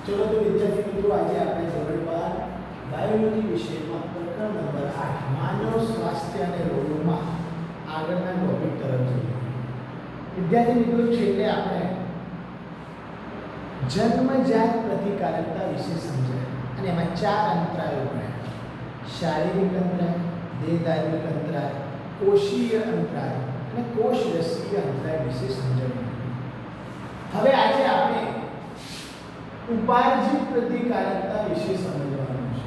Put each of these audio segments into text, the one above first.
चलो तो विद्यार्थी मित्रों, आज આપણે ધોરણ 12 બાયોલોજી વિષયમાં પ્રકરણ નંબર 8 માનવ સ્વાસ્થ્ય અને રોગોમાં આગળના ટોપિક તરફ જઈએ. વિદ્યાર્થી મિત્રો, છેલ્લે આપણે જન્મજાત પ્રતિકારકતા વિશે સમજ્યા અને એમાં 4 અંતરાયો ભણ્યા: શારીરિક અંતરાય, દેહધાર્મિક અંતરાય, કોષીય અંતરાય અને કોષરસીય અંતરાય વિશે સમજ્યા. હવે આજે આપણે ઉપાર્જિત પ્રતિકારકતા વિશે સમજવાનું છે.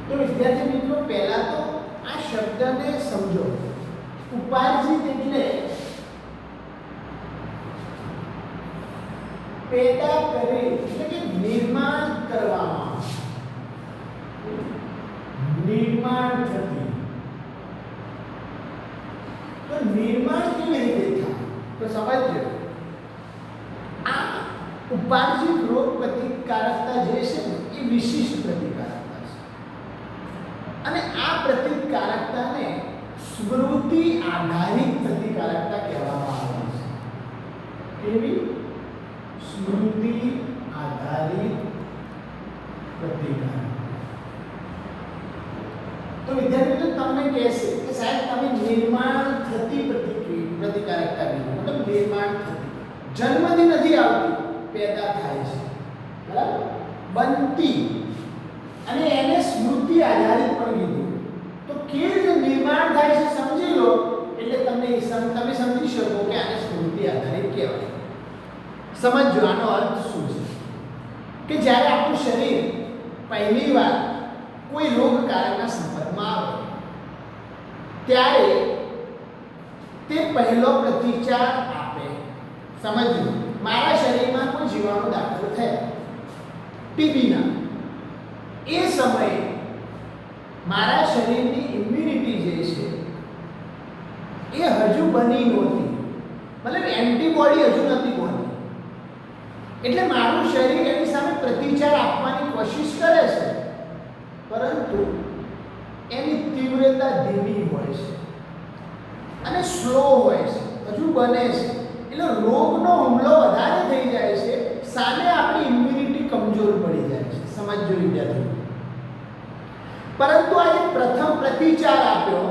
તો વિદ્યાર્થી મિત્રો, પહેલા તો આ શબ્દને સમજો. ઉપાર્જિત એટલે પેદા કરે, એટલે કે નિર્માણ કરવામાં, નિર્માણ થતી. તો નિર્માણ કેવી રીતે થાય તો સમજજો. આ ઉપાર્જિત રોગ પ્રતિકારકતા જે છે ને એ વિશિષ્ટ પ્રતિકારકતા છે અને આ પ્રતિકારકતાને સ્મૃતિ આધારિત પ્રતિકારકતા કહેવામાં આવે છે. કેવી? સ્મૃતિ આધારિત પ્રતિકારકતા. તો વિદ્યાર્થીઓ તમને કહેશે કે સાહેબ તમે નિર્માણ થતી પ્રતિકારકતા કીધું, મતલબ નિર્માણ થતી, જન્મથી નથી આવતી, પેદા થાય છે, બરાબર, બનતી, અને એને સ્મૃતિ આધારિત પણ કીધું. તો કેવી રીતે નિર્માણ થાય છે સમજી લો, એટલે તમે સમજી શકો કે આને સ્મૃતિ આધારિત કહેવાય. સમજો આનો અર્થ શું છે. કે જ્યારે આપણું શરીર પહેલી વાર કોઈ રોગકારકના સંપર્કમાં આવે ત્યારે તે પહેલો પ્રતિચાર આપે. સમજો, મારા શરીરમાં કોઈ જીવાણુ દાખલ થયા ટીબીના, એ સમયે મારા શરીરની ઇમ્યુનિટી જે છે એ હજુ બની નહોતી, મતલબ એન્ટીબોડી હજુ નથી બની. એટલે મારું શરીર એની સામે પ્રતિચાર આપવાની કોશિશ કરે છે, પરંતુ એની તીવ્રતા ધીમી હોય છે અને સ્લો હોય છે, હજુ બને છે. એટલે રોગનો હુમલો વધારે થઈ જાય છે, સામે આપણી ઇમ્યુનિટી કમજોર પડી જાય છે. સમજો વિદ્યાર્થીઓ. પરંતુ આ જે પ્રથમ પ્રતિચાર આપ્યો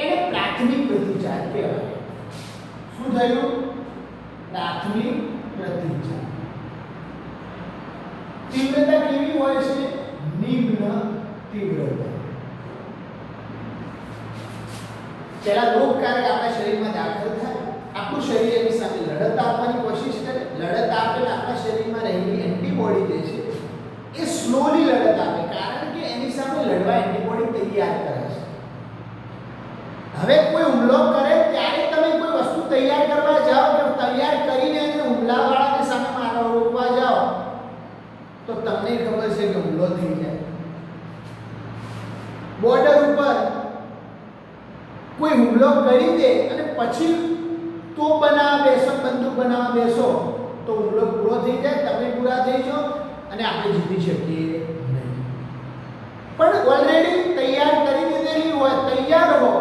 એને પ્રાથમિક પ્રતિચાર કહેવાય. શું થયું? પ્રાથમિક પ્રતિચાર. તીવ્રતા કેવી હોય છે? નિમ્ન તીવ્રતા. પહેલા રોગકારક આપણા શરીરમાં દાખલ થાય, આપણું શરીર એની સામે લડત આપવાની કોશિશ કરે. લડત આપે, આપણા શરીરમાં રહેલી એન્ટીબોડી જે છે એ સ્લોલી લડત આપે, કારણ કે એની સામે લડવા એન્ટીબોડી તૈયાર કરે છે. હવે કોઈ હુમલો કરે ત્યારે તમે કોઈ વસ્તુ તૈયાર કરવા જાઓ કે તૈયાર કરીને એને હુમલાવાળાને સામે મારવા રોકવા જાઓ તો તમને ખબર છે કે હુમલો થઈ જાય. બોર્ડર ઉપર કોઈ હુમલો કરી દે અને પછી તો બનાવવા બેસો, બંદૂક બનાવવા બેસો તો હુમલો પૂરો થઈ જાય, તમે પૂરા થઈ જાઓ અને આપણે જીતી શકીએ નહીં. પણ ઓલરેડી તૈયાર કરી દીધેલી હોય, તૈયાર હો,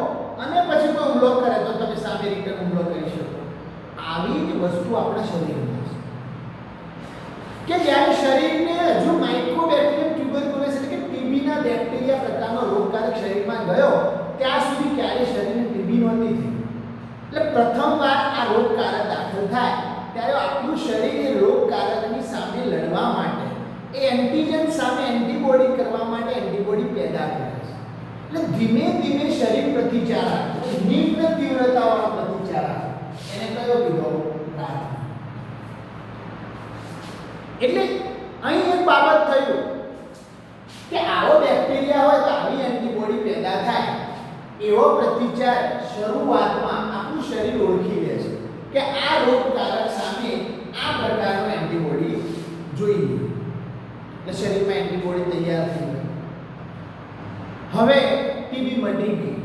અને પછી કોઈ હુમલો કરે તો તમે સામે રિટર્ન હુમલો કરી શકો. આવી જ વસ્તુ આપણા શરીરમાં છે કે જ્યારે શરીરને હજુ માઇક્રોબેક્ટેરિયમ ટ્યુબરક્યુલોસિસ એટલે કે ટીબીના બેક્ટેરિયા પ્રકારનો રોગકારક શરીરમાં ગયો ત્યાં સુધી ક્યારે શરીરને ટીબી નહોતી થઈ. એટલે પ્રથમવાર આ રોગકારક દાખલ થાય ત્યારે આપણું શરીર એ રોગકારકની સામે લડવા માટે, એ એન્ટીજન સામે એન્ટીબોડી કરવા માટે એન્ટીબોડી પેદા કરે છે. એટલે ધીમે ધીમે શરીર પ્રતિચાર આપે, નિમ્ન તીવ્રતાવાળો પ્રતિચાર આપે. એને કયો કીધો? પ્રાથમિક. એટલે અહીં એક બાબત થયું કે આવો બેક્ટેરિયા હોય તો આવી એન્ટીબોડી પેદા થાય. એવો પ્રતિચાર શરૂઆતમાં આપણું શરીર ઓળખી લે છે કે આ રોગકારક સામે આ પ્રકારનો એન્ટીબોડી જોઈએ. એટલે શરીરમાં એન્ટીબોડી તૈયાર થઈ ગઈ. હવે ટીબી મટી ગઈ,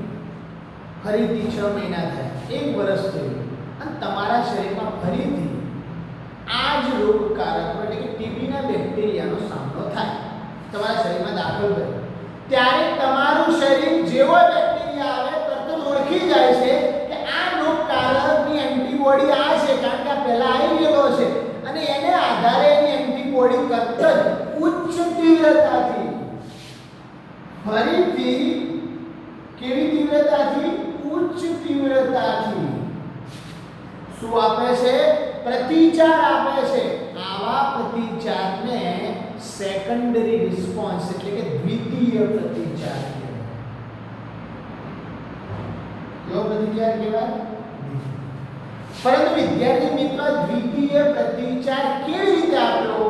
ફરીથી 6 મહિના થયા, 1 વર્ષ થયું અને તમારા શરીરમાં ફરીથી આ જ રોગકારક એટલે કે ટીબીના બેક્ટેરિયાનો સામનો થાય, તમારા શરીરમાં દાખલ થયો, ત્યારે તમારું શરીર જેવો બેક્ટેરિયા આવે તરત જ ઓળખી જાય છે કે આ રોગકારકની એન્ટીબોડી આ છે કારણ કે આ પહેલા આવી ગયેલો છે અને એને આધારે એની એન્ટીબોડી તરત જ ઉચ્ચ તીવ્રતાથી ફરીથી કેવી તીવ્રતાથી ઉચ્ચ તીવ્રતાથી શું આપે છે પ્રતિચાર આપે છે આવા પ્રતિચારને સેકન્ડરી રિસ્પોન્સ એટલે કે દ્વિતીય પ્રતિચાર કયો પ્રતિચાર કહેવાય પરંતુ વિદ્યાર્થી મિત્રો દ્વિતીય પ્રતિચાર કેવી રીતે આપ્યો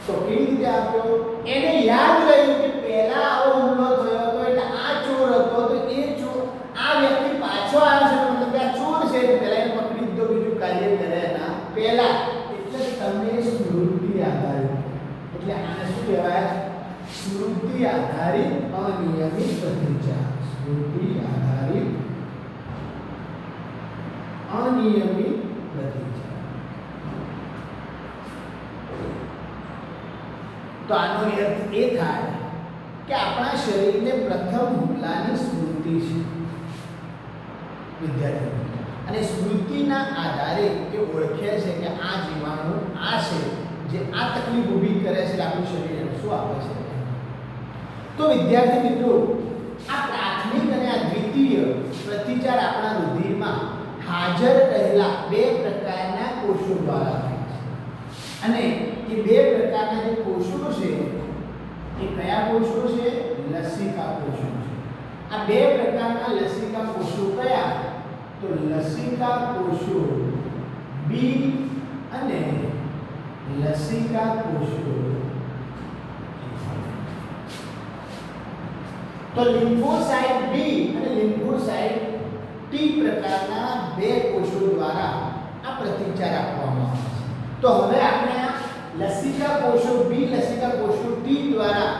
તો કેવી રીતે આપ્યો એને યાદ રહ્યું કે પહેલા આવો હુમલો થયો હતો એટલે આ ચોર હતો તો એ ચોર આ વ્યક્તિ પાછો આવ્યો છે મતલબ કે આ ચોર છે પહેલા એને પકડી દીધો બીજું કાર્ય કરે એના પહેલા એટલે તમે સ્મૃતિ આધારિત એટલે આને શું કહેવાય સ્મૃતિ આધારિત અનિયમિત પ્રતિચાર સ્મૃતિ આધારિત અનિયમિત પ્રતિચાર તો આનો અર્થ એ થાય કે આપણા શરીરને પ્રથમ હુમલાની સ્મૃતિ છે વિદ્યાર્થીઓ અને સ્મૃતિના આધારે એ ઓળખે છે કે આ જીવાણુ આ છે જે આ તકલીફ ઊભી કરે છે આપણું શરીર શું આપે છે તો વિદ્યાર્થી મિત્રો આ પ્રાથમિક અને આ દ્વિતીય પ્રતિચાર આપણા રુધિરમાં હાજર રહેલા બે પ્રકારના કોષો દ્વારા થાય છે અને એ બે પ્રકારના જે કોષો છે એ કયા કોષો છે લસિકા કોષો છે આ બે પ્રકારના લસિકા કોષો કયા તો લસિકા કોષો બી અને લસિકા કોષો તો લિમ્ફોસાઇટ બી અને લિમ્ફોસાઇટ ટી પ્રકારના બે કોષો દ્વારા આ પ્રતિચાર આપવામાં આવે છે તો હવે આપણે આ લસિકા કોષો બી લસિકા કોષો ટી દ્વારા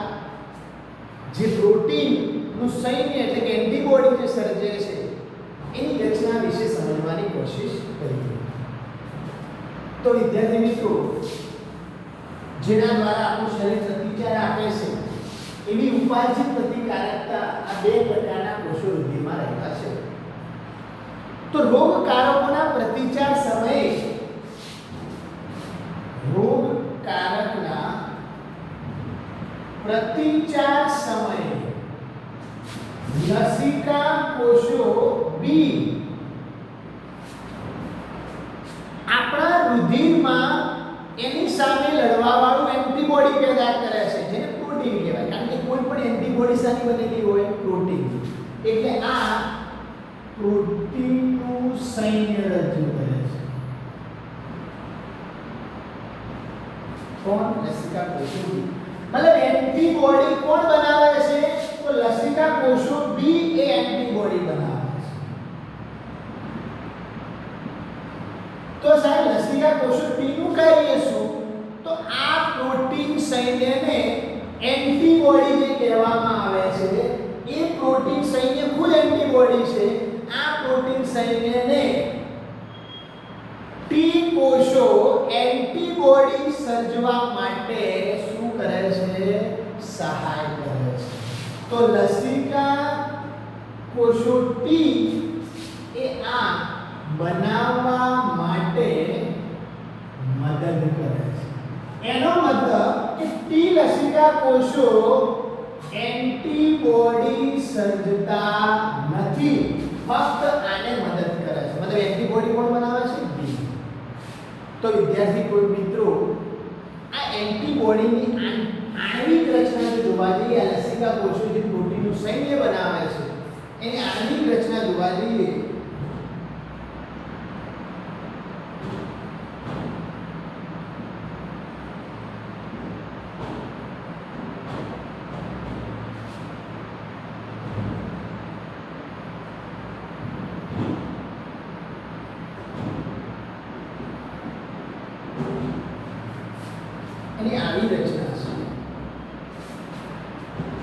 જે પ્રોટીન નું સૈન્ય એટલે કે એન્ટીબોડી જે સર્જે છે એની રચના વિશે સમજવાની કોશિશ કરીએ તો વિદ્યાર્થી મિત્રો જેના દ્વારા આપણું શરીર પ્રતિચાર આપે છે એવી ઉપાર્જિત પ્રતિકારકતા આ બે પ્રકારના કોષો રુધિરમાં રહેલા છે તો રોગકારકોના પ્રતિચાર સમયે રોગકારકના પ્રતિચાર સમયે લસિકા કોષો બી આપણા રુધિરમાં એની સામે લડવા વાળું એન્ટીબોડી પેદા કરે છે જેને પ્રોટીન કહેવાય કારણ કે કોઈ પણ એન્ટીબોડી સાની બનેલી હોય પ્રોટીન એટલે આ પ્રોટીનનું સૈન્ય રજૂ કરે છે કોણ લસિકા કોષો મતલબ એન્ટીબોડી કોણ બનાવે છે તો લસિકા કોષો બી એ એન્ટીબોડી બનાવે છે તો સાહેબ લસિકા કોષો બી નું કાર્ય શું તો આ પ્રોટીન સૈન્યને એન્ટીબોડી જે કહેવામાં આવે છે એ પ્રોટીન સૈન્ય ખુદ એન્ટીબોડી છે આ પ્રોટીન સૈન્યને ટી કોષો એન્ટીબોડી સર્જવા માટે શું કરે છે સહાય કરે છે તો લસિકા કોષો ટી એ આ બનાવવા માટે મદદ કરે છે એનો મતલબ કે ટી લસિકા કોષો એન્ટીબોડી સર્જતા નથી ફક્ત આને મદદ કરે છે મતલબ એન્ટીબોડી કોણ બનાવે છે બી તો વિદ્યાર્થી મિત્રો આ એન્ટીબોડીની આણ્વિક રચના જો જોવા જઈએ આ લસિકા કોષો જે પ્રોટીનનું સૈન્ય બનાવે છે એની આણ્વિક રચના જોવા જઈએ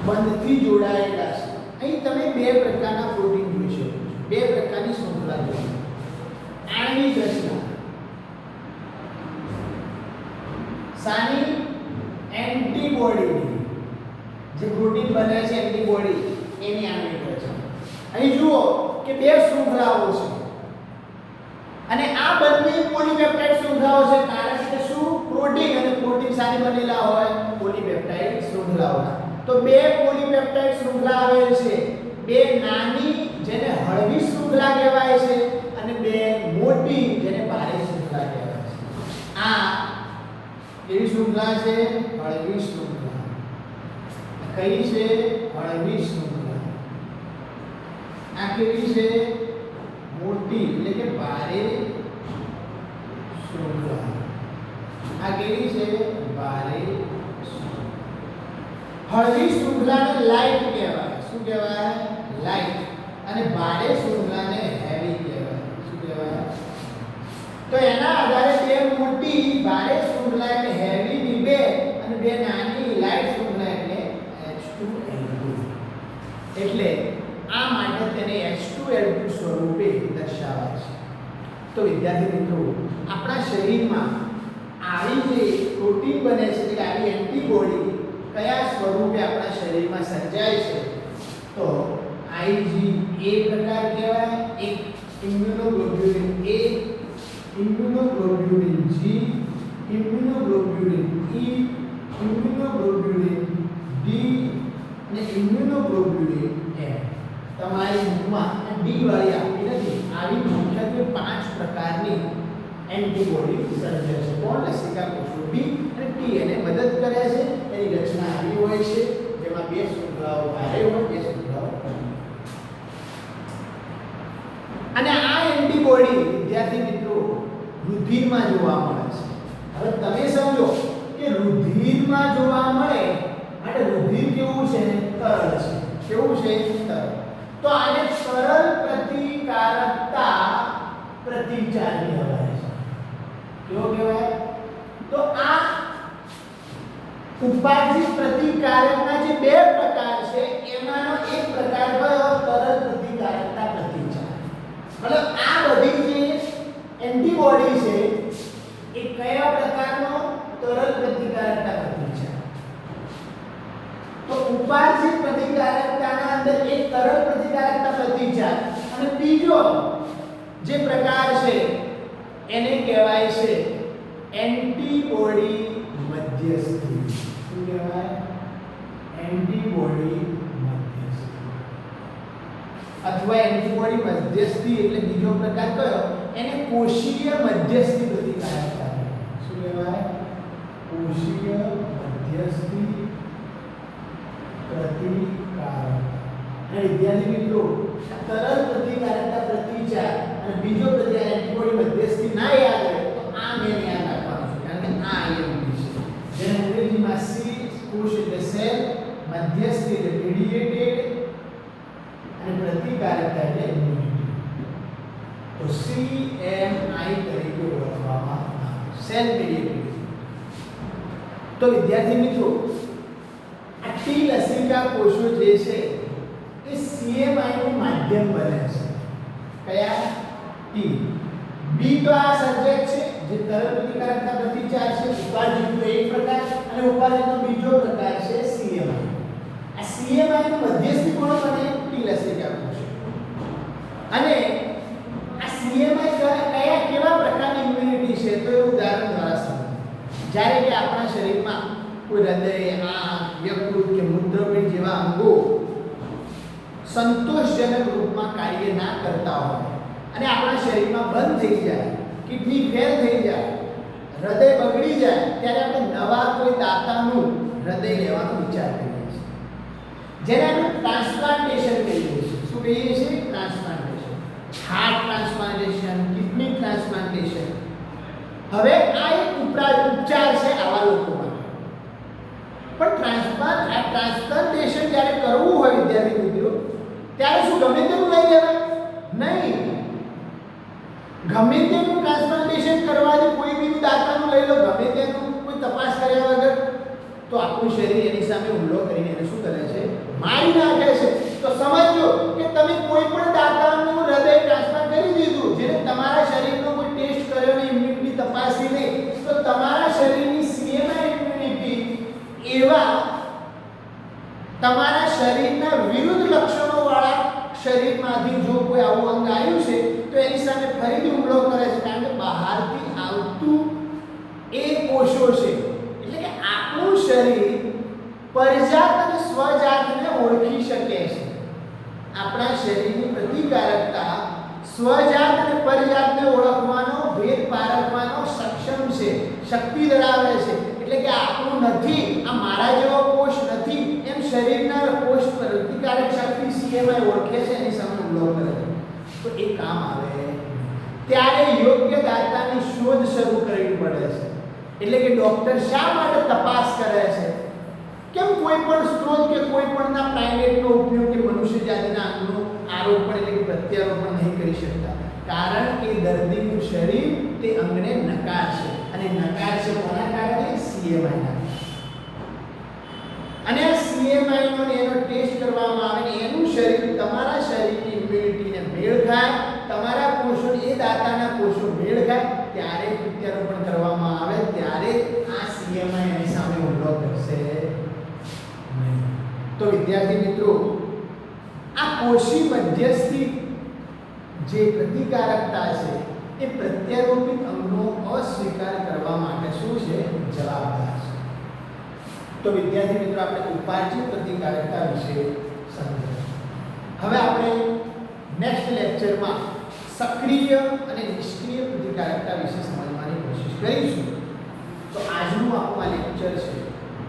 બંધથી જોડાયેલા છે અહીં તમે બે પ્રકારના પ્રોટીન જોઈ શકો છો બે પ્રકારની શૃંખલા જોઈ આણ્વિક રચના સાની એન્ટીબોડી જે પ્રોટીન બને છે એન્ટીબોડી એની આણ્વિક રચના અહીં જુઓ કે બે શૃંખલાઓ છે અને આ બંને પોલીપેપ્ટાઇડ શૃંખલાઓ છે, કારણ કે શું પ્રોટીન અને પ્રોટીન સાથે બનેલા હોય પોલીપેપ્ટાઇડ શૃંખલાઓના. તો બે પોલીપેપ્ટાઇડ શૃંખલા આવેલ છે, બે નાની જેને હળવી શૃંખલા કહેવાય છે અને બે મોટી જેને ભારે શૃંખલા કહેવાય છે. આ કેવી શૃંખલા છે? હળવી શૃંખલા. કઈ છે? હળવી શૃંખલા. આ કેવી છે? મોટી એટલે કે ભારે શૃંખલા. આ કેવી છે? ભારે. હળવી શૃંખલાને લાઇટ કહેવાય. શું કહેવાય? લાઇટ. અને ભારે શૃંખલાને હેવી કહેવાય. શું કહેવાય? તો એના આધારે બે મોટી ભારે શૃંખલા એટલે હેવી ની બે અને બે નાની લાઇટ શૃંખલા એટલે H2L2. એટલે આ માટે તેને H2L2 સ્વરૂપે દર્શાવાય છે. તો વિદ્યાર્થી મિત્રો, આપણા શરીરમાં આવી જે પ્રોટીન બને છે એટલે આવી એન્ટીબોડી કયા સ્વરૂપે આપણા શરીરમાં સર્જાય છે? તો IgA પ્રકાર કહેવાય, એક immunoglobulin A, immunoglobulin G, immunoglobulin E, immunoglobulin D અને ઇમ્યુનોગ્લોબ્યુલિન M. તમારી બુકમાં D વાળી આપી નથી. આવી મુખ્યત્વે 5 પ્રકારની એન્ટીબોડી સર્જે છે. કોણ? લસિકા કોષો B અને T એને મદદ કરે છે. એની રચના આવી હોય છે જેમાં બે શૃંખલાઓ ભારે હોય, બે શૃંખલાઓ હળવી. અને આ એન્ટીબોડી વિદ્યાર્થી મિત્રો રુધિરમાં જોવા મળે છે. હવે તમે સમજો કે રુધિરમાં જોવા મળે એટલે રુધિર કેવું છે? તરલ છે. કેવું છે? તરલ. તો આને સરળ પ્રતિકારકતા પ્રતિચાર કહેવાય છે. કેવો કહેવાય? તો આ ઉપાર્જિત પ્રતિકારકના જે બે પ્રકાર છે એમાંનો એક પ્રકાર કયો? તરલ પ્રતિકારકતા પ્રતિચાર. મતલબ આ બધી જે એન્ટીબોડી છે એ કયા પ્રકારનો? તરલ પ્રતિકારકતા પ્રતિચાર. તો ઉપાર્જિત પ્રતિકારકતાના અંદર એક તરલ પ્રતિકારકતા પ્રતિચાર અને બીજો જે પ્રકાર છે એને કહેવાય છે એન્ટીબોડી મધ્યસ્થી. શું કહેવાય? એન્ટીબોડી મધ્યસ્થી અથવા એન્ટીબોડી મધ્યસ્થી. એટલે બીજો પ્રકાર કયો? એને કોષીય મધ્યસ્થી પ્રતિકારકતા. શું કહેવાય? કોષીય મધ્યસ્થી પ્રતિકારકતા. અને વિદ્યાર્થી મિત્રો, તરલ પ્રતિકારકતા પ્રતિચાર અને બીજો પ્રતિકાર એન્ટીબોડી મધ્યસ્થી ના યાદ રહે તો આ મેં યાદ રાખવાનું છે, કારણ કે આ IMP છે. જેને અંગ્રેજીમાં C કોષ એટલે સેલ, મધ્યસ્થી એટલે મીડિયેટેડ અને પ્રતિકારકતા એટલે ઇમ્યુનિટી. તો CMI તરીકે ઓળખવામાં આવે, સેલ મીડિયેટેડ. તો વિદ્યાર્થી મિત્રો, આ ટી લસિકા કોષો જે છે એ CMI નું માધ્યમ બને છે. કયા? ટી. બી તો આ સર્જક છે જે તરલ પ્રતિકારકતા પ્રતિચાર છે. ઉપાર્જિતનો એક પ્રકાર અને ઉપાર્જિતનો બીજો પ્રકાર છે CMI. આ CMI નું મધ્યસ્થી કોણ બને? ટી લસિકા કોષ. અને આ CMI કયા કેવા પ્રકારની ઇમ્યુનિટી છે? તો એ ઉદાહરણ દ્વારા સમજો. જ્યારે કે આપણા શરીરમાં કોઈ હૃદય, આંખ, યકૃત કે મૂત્રપિંડ જેવા અંગો સંતોષજનક રૂપમાં કાર્ય ના કરતા હોય અને આપણા શરીરમાં બંધ થઈ જાય, કિડની ફેલ થઈ જાય, હૃદય બગડી જાય, ત્યારે આપણે નવા કોઈ દાતાનું હૃદય લેવાનો વિચાર કરીએ છીએ, જેને આપણે ટ્રાન્સપ્લાન્ટેશન કહીએ છીએ. શું કહીએ છીએ? Transplantation. Heart transplantation, kidney transplantation. હવે આ એક ઉપચાર છે આવા લોકો માટે. પણ ટ્રાન્સપ્લાન્ટેશન જ્યારે કરવું હોય વિદ્યાર્થી મિત્રો, ત્યારે શું ગમે તેનું લઈ લેવાય? નહીં. ગમે તેનું ટ્રાન્સપ્લાન્ટેશન કરવાથી કોઈ બી દાતાનું લઈ લો, ગમે તેનું, કોઈ તપાસ કર્યા વગર, તો આપણું શરીર એની સામે હુમલો કરીને એને શું કરે છે? મારી નાખે છે. તો સમજો કે તમે કોઈ પણ દાતાનું હૃદય ટ્રાન્સપ્લાન્ટ કરી દીધું, જેને તમારા શરીરનો કોઈ ટેસ્ટ કર્યો નહીં, ઇમ્યુનિટી તપાસી નહીં, તો તમારા શરીરની CMI ઇમ્યુનિટી એવા તમારા શરીરના વિરુદ્ધ લક્ષણોવાળા શરીરમાંથી જો કોઈ આવું અંગ આવ્યું છે તો એની સામે ફરીથી હુમલો કરે છે, કારણ કે બહારથી આવતું એ કોષો છે. એટલે કે આપણું શરીર પરજાત અને સ્વજાતને ઓળખી શકે છે. આપણા શરીરની પ્રતિકારકતા સ્વજાત અને પરજાતને ઓળખવાનો, ભેદ પારખવાનો સક્ષમ છે, શક્તિ ધરાવે છે. એટલે કે આપણું નથી, આ મારા જેવો કોષ નથી એમ શરીરના કોષ પ્રતિકારક શક્તિ સીએમઆઈ ઓળખે છે, એની સામે હુમલો કરે છે. તો એ કામ આવે ત્યારે યોગ્ય દાતાની શોધ શરૂ કરવી પડે છે. એટલે કે ડોક્ટર શા માટે તપાસ કરે છે? કેમ કોઈ પણ સ્ત્રોત કે કોઈ પણના પ્રાઇમેટનો ઉપયોગ કે મનુષ્ય જાતિના અંગનો આરોપણ એટલે કે પ્રત્યારોપણ નહીં કરી શકતા? કારણ કે દર્દીનું શરીર તે અંગને નકારશે, અને નકારશે કોના કારણે? સીએમઆઈના. અને આ સીએમઆઈ નો એનો ટેસ્ટ કરવામાં આવે ને એનું શરીર તમારા શરીરની ઇમ્યુનિટીને મેળ ખાય, તમારા કોષો એ દાતાના કોષો મેળ ખાય, ત્યારે પ્રત્યારોપણ કરવામાં આવે, ત્યારે આ સીએમઆઈ એની સામે હુમલો કરશે નહીં. તો વિદ્યાર્થી મિત્રો, આ કોષી મધ્યસ્થી જે પ્રતિકારકતા છે એ પ્રત્યારોપિત અંગનો અસ્વીકાર કરવા માટે શું છે? જવાબદાર છે. તો વિદ્યાર્થી મિત્રો, આપણે ઉપાર્જિત પ્રતિકારકતા વિશે સમજ્યા. હવે આપણે નેક્સ્ટ લેક્ચરમાં સક્રિય અને નિષ્ક્રિય પ્રતિકારકતા વિશે સમજવાની કોશિશ કરીશું. તો આજનું આપણું આ લેક્ચર છે,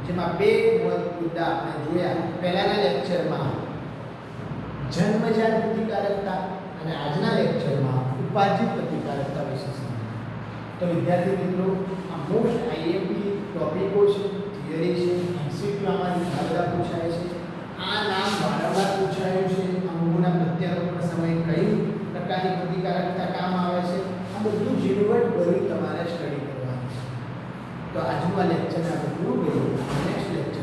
જેમાં બે મુદ્દા આપણે જોયા. પહેલાના લેક્ચરમાં જન્મજાત પ્રતિકારકતા અને આજના લેક્ચરમાં ઉપાર્જિત પ્રતિકારકતા વિશે સમજ્યા. તો વિદ્યાર્થી મિત્રો, આ મોસ્ટ આઈએમપી ટોપિકો છે, થિયરી છે, એમસીક્યુ આમાંથી ઘણા બધા પૂછાય છે. આ નામ વારંવાર પૂછાયું છે. અંગોના પ્રત્યારોપણ સમયે કઈ પ્રકારની પ્રતિકારકતા કામ આવે છે, આ બધું ઝીણવટ ભરી તમારે સ્ટડી કરવાનું છે. તો આજનું આ લેક્ચર આપણે પૂરું કર્યું. Next lecture